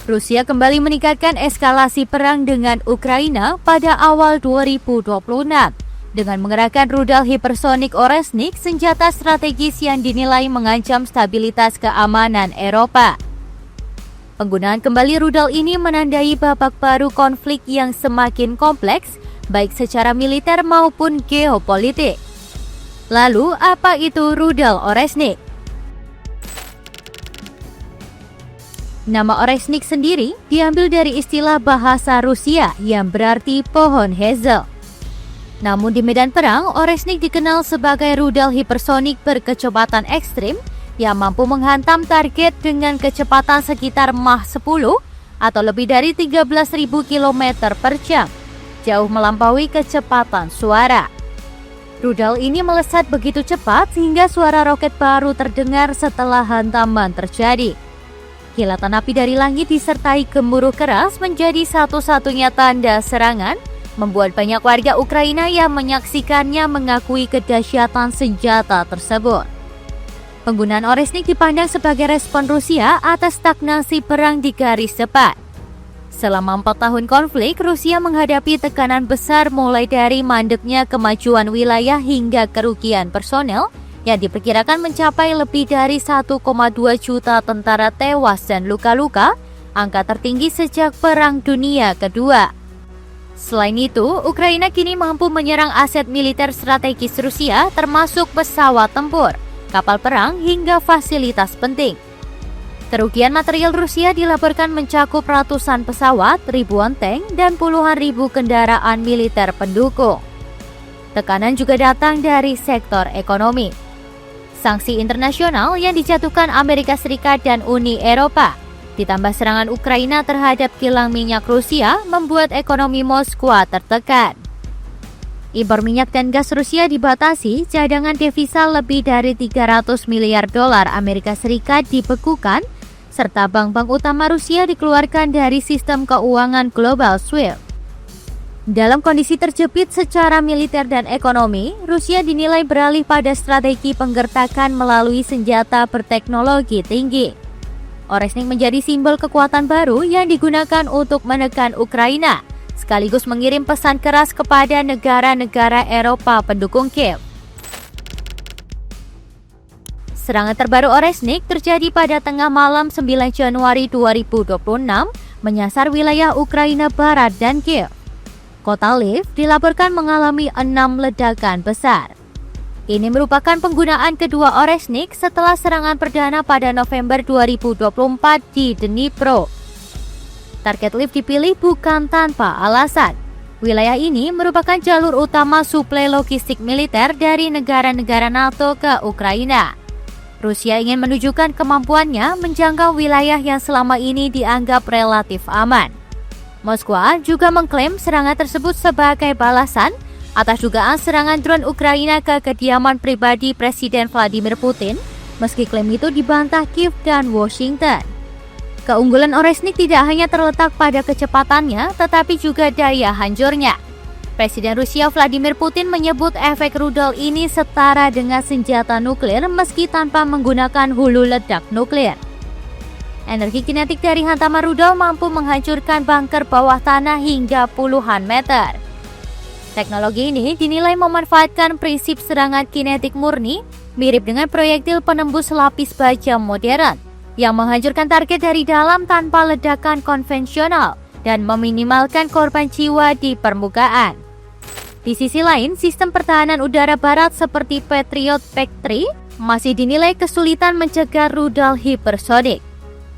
Rusia kembali meningkatkan eskalasi perang dengan Ukraina pada awal 2026 dengan mengerahkan rudal hipersonik Oresnik, senjata strategis yang dinilai mengancam stabilitas keamanan Eropa. Penggunaan kembali rudal ini menandai babak baru konflik yang semakin kompleks, baik secara militer maupun geopolitik. Lalu, apa itu rudal Oresnik? Nama Oresnik sendiri diambil dari istilah bahasa Rusia yang berarti pohon hazel. Namun di medan perang, Oresnik dikenal sebagai rudal hipersonik berkecepatan ekstrim yang mampu menghantam target dengan kecepatan sekitar Mach 10 atau lebih dari 13.000 km per jam, jauh melampaui kecepatan suara. Rudal ini melesat begitu cepat sehingga suara roket baru terdengar setelah hantaman terjadi. Kilatan api dari langit disertai gemuruh keras menjadi satu-satunya tanda serangan, membuat banyak warga Ukraina yang menyaksikannya mengakui kedahsyatan senjata tersebut. Penggunaan Oresnik dipandang sebagai respon Rusia atas stagnasi perang di garis depan. Selama 4 tahun konflik, Rusia menghadapi tekanan besar mulai dari mandeknya kemajuan wilayah hingga kerugian personel yang diperkirakan mencapai lebih dari 1,2 juta tentara tewas dan luka-luka, angka tertinggi sejak Perang Dunia Kedua. Selain itu, Ukraina kini mampu menyerang aset militer strategis Rusia termasuk pesawat tempur, kapal perang, hingga fasilitas penting. Kerugian material Rusia dilaporkan mencakup ratusan pesawat, ribuan tank, dan puluhan ribu kendaraan militer pendukung. Tekanan juga datang dari sektor ekonomi. Sanksi internasional yang dijatuhkan Amerika Serikat dan Uni Eropa, ditambah serangan Ukraina terhadap kilang minyak Rusia, membuat ekonomi Moskwa tertekan. Impor minyak dan gas Rusia dibatasi, cadangan devisa lebih dari 300 miliar dolar Amerika Serikat dibekukan, serta bank-bank utama Rusia dikeluarkan dari sistem keuangan global SWIFT. Dalam kondisi terjepit secara militer dan ekonomi, Rusia dinilai beralih pada strategi penggertakan melalui senjata berteknologi tinggi. Oresnik menjadi simbol kekuatan baru yang digunakan untuk menekan Ukraina, sekaligus mengirim pesan keras kepada negara-negara Eropa pendukung Kiev. Serangan terbaru Oresnik terjadi pada tengah malam 9 Januari 2026, menyasar wilayah Ukraina Barat dan Kiev. Kota Lviv dilaporkan mengalami 6 ledakan besar. Ini merupakan penggunaan kedua Oresnik setelah serangan perdana pada November 2024 di Dnipro. Target Lviv dipilih bukan tanpa alasan. Wilayah ini merupakan jalur utama suplai logistik militer dari negara-negara NATO ke Ukraina. Rusia ingin menunjukkan kemampuannya menjangkau wilayah yang selama ini dianggap relatif aman. Moskwa juga mengklaim serangan tersebut sebagai balasan atas dugaan serangan drone Ukraina ke kediaman pribadi Presiden Vladimir Putin, meski klaim itu dibantah Kiev dan Washington. Keunggulan Oresnik tidak hanya terletak pada kecepatannya, tetapi juga daya hancurnya. Presiden Rusia Vladimir Putin menyebut efek rudal ini setara dengan senjata nuklir meski tanpa menggunakan hulu ledak nuklir. Energi kinetik dari hantaman rudal mampu menghancurkan bunker bawah tanah hingga puluhan meter. Teknologi ini dinilai memanfaatkan prinsip serangan kinetik murni, mirip dengan proyektil penembus lapis baja modern, yang menghancurkan target dari dalam tanpa ledakan konvensional dan meminimalkan korban jiwa di permukaan. Di sisi lain, sistem pertahanan udara barat seperti Patriot PAC-3 masih dinilai kesulitan mencegah rudal hipersonik.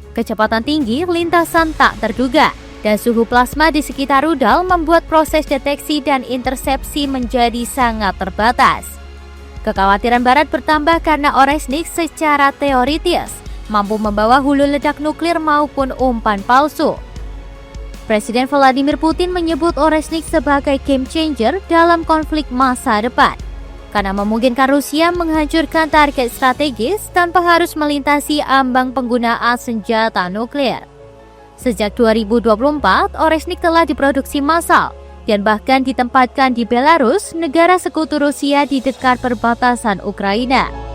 Kecepatan tinggi, lintasan tak terduga, dan suhu plasma di sekitar rudal membuat proses deteksi dan intersepsi menjadi sangat terbatas. Kekhawatiran Barat bertambah karena Oresnik secara teoritis mampu membawa hulu ledak nuklir maupun umpan palsu. Presiden Vladimir Putin menyebut Oresnik sebagai game changer dalam konflik masa depan, karena memungkinkan Rusia menghancurkan target strategis tanpa harus melintasi ambang penggunaan senjata nuklir. Sejak 2024, Oresnik telah diproduksi massal dan bahkan ditempatkan di Belarus, negara sekutu Rusia di dekat perbatasan Ukraina.